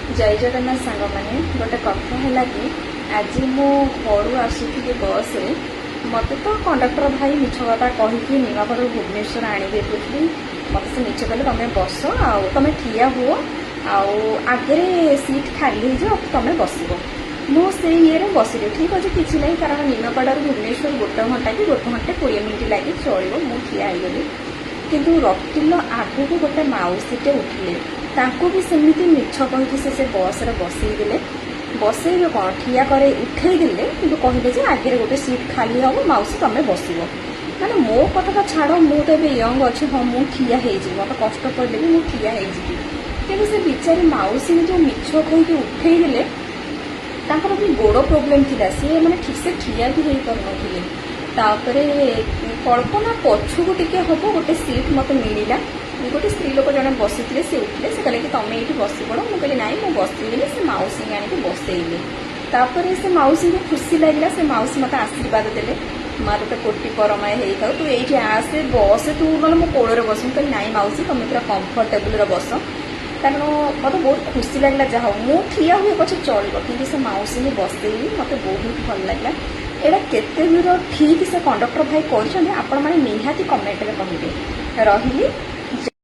जय जगन्नाथ सांग मैंने गोटे कथा है कि आज मो घर आसुली बस रे मत तो कंडक्टर भाई मिछ कथा कहीकि निमापड़ भुवनेश्वर आने बुझी मत से मिछ कहले तुम बस तुम ठिया हुआ आगे सीट खाली हो तुम बस मुझे ये बसिली ठीक अच्छे किसी ना कारण निमापड़ भुवनेश्वर गोटे घंटा कि गोटे घंटे 20 मिनिट लगे चलो मुझे गली किंतु रतिल आगू को गोटे माउसीटे उठिले तांको भी सेमती मिछ कहीकि से बस बसईदे बसईबे कौन ठिया करे उठेदेले कि कहले जे आगे गोटे सीट खाली हम माउसी तुम बस मैंने मो कथा तो छाड़ मुझे यंग अच्छे हाँ मुझे ठिया मत कष्ट पड़े भी मुझे ठिया कि से बिचारी माउसी जो मिछ कहीकि उठेदेले तांकर भी गोड़ प्रोब्लेम थिला सी मैंने ठीक से ठिया भी हो पारे तापरे कल्पना पछुक टिके हम गोटे सीट मत मिलला गोटे स्त्री लोक जड़े बसी सी उठे से कहले कि तुम ये बस पड़ मुझे ना मुझे बसगली से माउसी आनिक बसईली तापर से माउसी को खुशी लगे से माउसी मत आशीर्वाद देले माँ तो कोटी परमाय हो तू ये आसे बस तू ना मो कोड़ बस कहली ना माउसी तुम पूरा कम्फर्टेबल बस कारण मत बहुत खुशी लगे जहाँ मुझे ठिया हुए पचे चलो कि से माउसी को बसईली मत बहुत भल लगे एटा केते दूर ठीक से कंडक्टर भाई कहते आपण मैंने निहाती कमेंट में कहे रही।